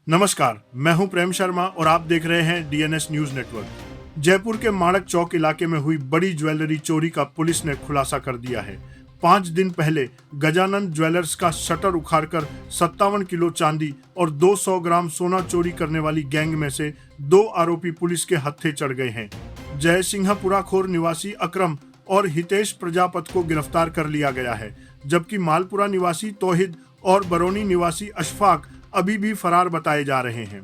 नमस्कार, मैं हूं प्रेम शर्मा और आप देख रहे हैं डीएनएस न्यूज नेटवर्क। जयपुर के माणक चौक इलाके में हुई बड़ी ज्वेलरी चोरी का पुलिस ने खुलासा कर दिया है। 5 दिन पहले गजानन ज्वेलर्स का शटर उखाड़कर 57 किलो चांदी और 200 ग्राम सोना चोरी करने वाली गैंग में से 2 आरोपी पुलिस के हत्थे चढ़ गए हैं। जय सिंहपुरा खोर निवासी अकरम और हितेश प्रजापत को गिरफ्तार कर लिया गया है, जबकि मालपुरा निवासी तौहिद और बरौनी निवासी अशफाक अभी भी फरार बताए जा रहे हैं।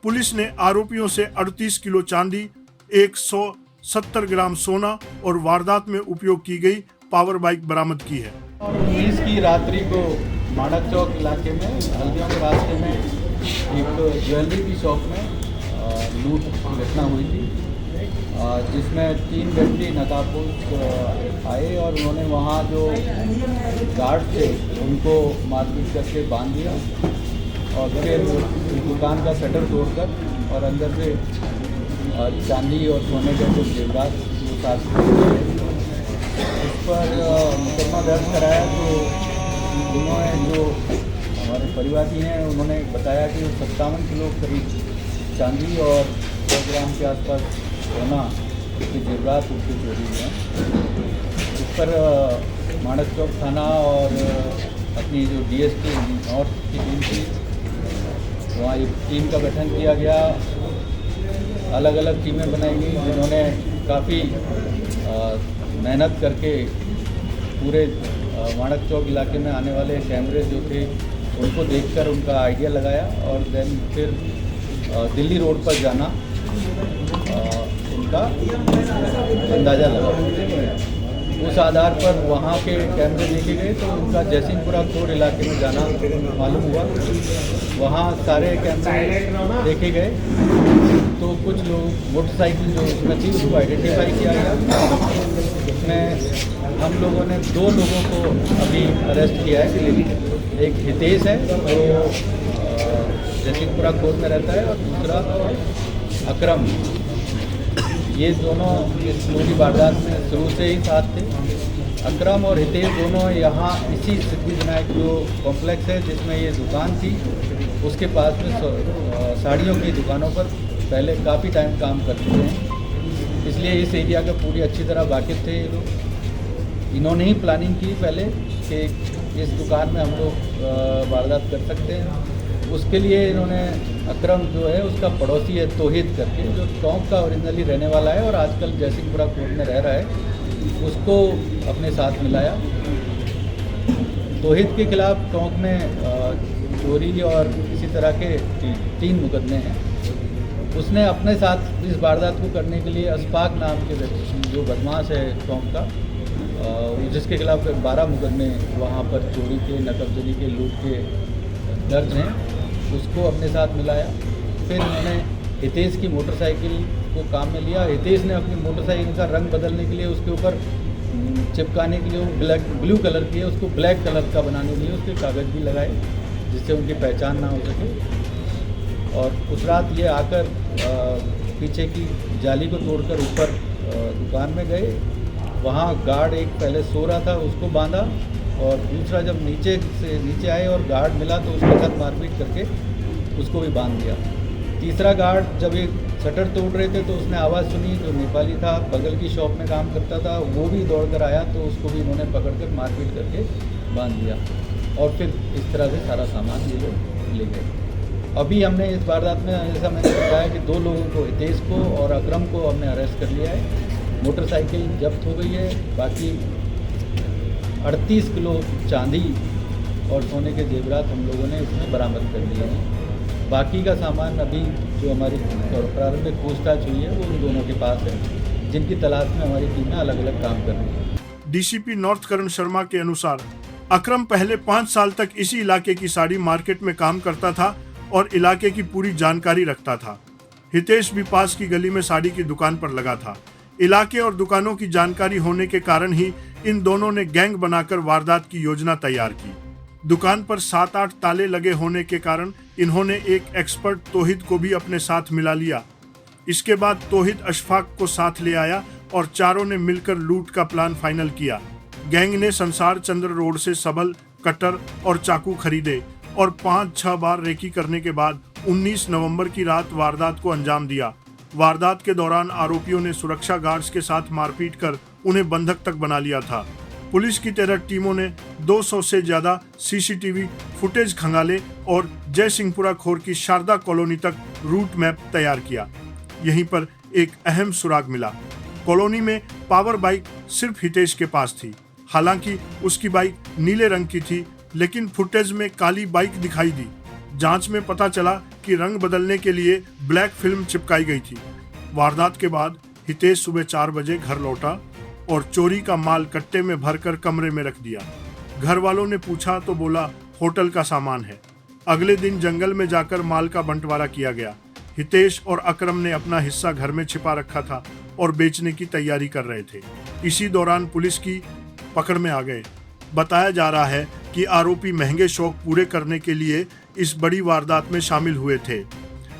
पुलिस ने आरोपियों से 38 किलो चांदी, 170 ग्राम सोना और वारदात में उपयोग की गई पावर बाइक बरामद की है। 19 की रात्रि को माणक चौक इलाके में हल्दियों के रास्ते में एक ज्वेलरी की शॉप में लूट की घटना हुई थी, जिसमें 3 व्यक्ति नकाबपोश आए और उन्होंने वहाँ जो गार्ड थे उनको मारपीट करके बांध दिया और फिर दुकान का शटर तोड़कर और अंदर से चांदी और सोने के जो जेवरात वो साथ इस पर मुकदमा दर्ज कराया। तो उन्होंने जो हमारे परिवादी हैं उन्होंने बताया कि 57 किलो करीब चांदी और 100 ग्राम के आसपास सोना के जेवरात उसकी चोरी हुए हैं। इस पर माणक चौक थाना और अपनी जो डीएसपी नॉर्थ की टीम थी, वहाँ एक टीम का गठन किया गया। अलग अलग टीमें बनाई गई जिन्होंने काफ़ी मेहनत करके पूरे माणक चौक इलाके में आने वाले कैमरे जो थे उनको देखकर उनका आइडिया लगाया और देन फिर दिल्ली रोड पर जाना उनका अंदाज़ा लगा। उस आधार पर वहाँ के कैमरे देखे गए तो उनका जयसिंहपुरा खोर इलाके में जाना मालूम हुआ। वहाँ सारे कैमरे देखे गए तो कुछ लोग मोटरसाइकिल जो उसमें थी उसको आइडेंटिफाई किया गया। उसमें हम लोगों ने 2 लोगों को अभी अरेस्ट किया है। एक हितेश है जो जयसिंहपुरा खोर में रहता है और दूसरा अकरम। ये दोनों इस चोरी वारदात में शुरू से ही साथ थे। अकरम और हितेश दोनों यहाँ इसी सिद्धिविनायक जो कॉम्प्लेक्स है जिसमें ये दुकान थी उसके पास में साड़ियों की दुकानों पर पहले काफ़ी टाइम काम कर चुके हैं, इसलिए इस एरिया का पूरी अच्छी तरह वाकिफ़ थे ये लोग। इन्होंने ही प्लानिंग की पहले कि इस दुकान में हम लोग वारदात कर सकते हैं। उसके लिए इन्होंने अकरम जो है उसका पड़ोसी है तौहिद करके, जो टोंक का ओरिजिनली रहने वाला है और आजकल जयसिंहपुरा कोर्ट में रह रहा है, उसको अपने साथ मिलाया। तौहिद के खिलाफ टोंक में चोरी और इसी तरह के 3 मुकदमे हैं। उसने अपने साथ इस वारदात को करने के लिए अशफाक नाम के व्यक्ति जो बदमाश है टोंक का, जिसके खिलाफ 12 मुकदमे वहाँ पर चोरी के, नकबजनी के, लूट के दर्ज हैं, उसको अपने साथ मिलाया। फिर उन्होंने हितेश की मोटरसाइकिल को काम में लिया। हितेश ने अपनी मोटरसाइकिल का रंग बदलने के लिए उसके ऊपर चिपकाने के लिए ब्लू कलर की है, उसको ब्लैक कलर का बनाने के लिए उसके कागज़ भी लगाए जिससे उनकी पहचान ना हो सके। और उस रात ये आकर पीछे की जाली को तोड़कर ऊपर दुकान में गए। वहाँ गार्ड एक पहले सो रहा था उसको बांधा और दूसरा जब नीचे आए और गार्ड मिला तो उसके साथ मारपीट करके उसको भी बांध दिया। तीसरा गार्ड जब एक शटर तोड़ रहे थे तो उसने आवाज़ सुनी, जो नेपाली था, बगल की शॉप में काम करता था, वो भी दौड़ कर आया तो उसको भी इन्होंने पकड़कर मारपीट करके बांध दिया और फिर इस तरह से सारा सामान ये लोग ले गए। अभी हमने इस वारदात में, जैसा मैंने बताया, कि 2 लोगों को, हितेश को और अकरम को हमने अरेस्ट कर लिया है। मोटरसाइकिल जब्त हो गई है। बाकी 38 किलो चांदी और सोने के जेवरात हम लोगों ने इसमें बरामद कर लिए हैं। बाकी का सामान अभी जो हमारी प्रारंभिक पूछताछ हुई है वो उन दोनों के पास है, जिनकी तलाश में हमारी टीमें अलग अलग काम कर रही हैं। डीसीपी नॉर्थ करण शर्मा के अनुसार अकरम पहले 5 साल तक इसी इलाके की साड़ी मार्केट में काम करता था और इलाके की पूरी जानकारी रखता था। हितेश भी पास की गली में साड़ी की दुकान पर लगा था। इलाके और दुकानों की जानकारी होने के कारण ही इन दोनों ने गैंग बनाकर वारदात की योजना तैयार की। दुकान पर 7-8 ताले लगे होने के कारण इन्होंने एक एक्सपर्ट तौहिद को भी अपने साथ मिला लिया। इसके बाद तौहिद अशफाक को साथ ले आया और चारों ने मिलकर लूट का प्लान फाइनल किया। गैंग ने संसार चंद्र रोड से सबल, कटर और चाकू खरीदे और 5-6 बार रेकी करने के बाद 19 नवंबर की रात वारदात को अंजाम दिया। वारदात के दौरान आरोपियों ने सुरक्षा गार्ड्स के साथ मारपीट कर उन्हें बंधक तक बना लिया था। पुलिस की 13 टीमों ने 200 से ज्यादा सीसीटीवी फुटेज खंगाले और जयसिंहपुरा खोर की शारदा कॉलोनी तक रूट मैप तैयार किया। यहीं पर एक अहम सुराग मिला। कॉलोनी में पावर बाइक सिर्फ हितेश के पास थी। हालांकि उसकी बाइक नीले रंग की थी, लेकिन फुटेज में काली बाइक दिखाई दी। जांच में पता चला कि रंग बदलने के लिए ब्लैक फिल्म चिपकाई गई थी। वारदात के बाद हितेश सुबह 4 बजे घर लौटा और चोरी का माल कट्टे में भरकर कमरे में रख दिया। घर वालों ने पूछा तो बोला होटल का सामान है। अगले दिन जंगल में जाकर माल का बंटवारा किया गया। हितेश और अकरम ने अपना हिस्सा घर में छिपा रखा था और बेचने की तैयारी कर रहे थे। इसी दौरान पुलिस की पकड़ में आ गए। बताया जा रहा है कि आरोपी महंगे शौक पूरे करने के लिए इस बड़ी वारदात में शामिल हुए थे।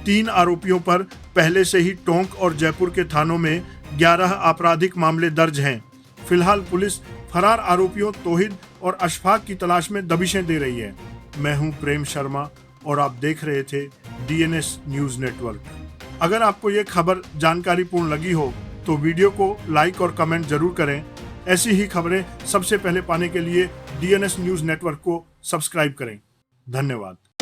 3 आरोपियों पर पहले से ही टोंक और जयपुर के थानों में 11 आपराधिक मामले दर्ज हैं। फिलहाल पुलिस फरार आरोपियों तौहीद और अशफाक की तलाश में दबिशें दे रही है। मैं हूं प्रेम शर्मा और आप देख रहे थे डीएनएस न्यूज नेटवर्क। अगर आपको ये खबर जानकारीपूर्ण लगी हो तो वीडियो को लाइक और कमेंट जरूर करें। ऐसी ही खबरें सबसे पहले पाने के लिए डीएनएस न्यूज नेटवर्क को सब्सक्राइब करें। धन्यवाद।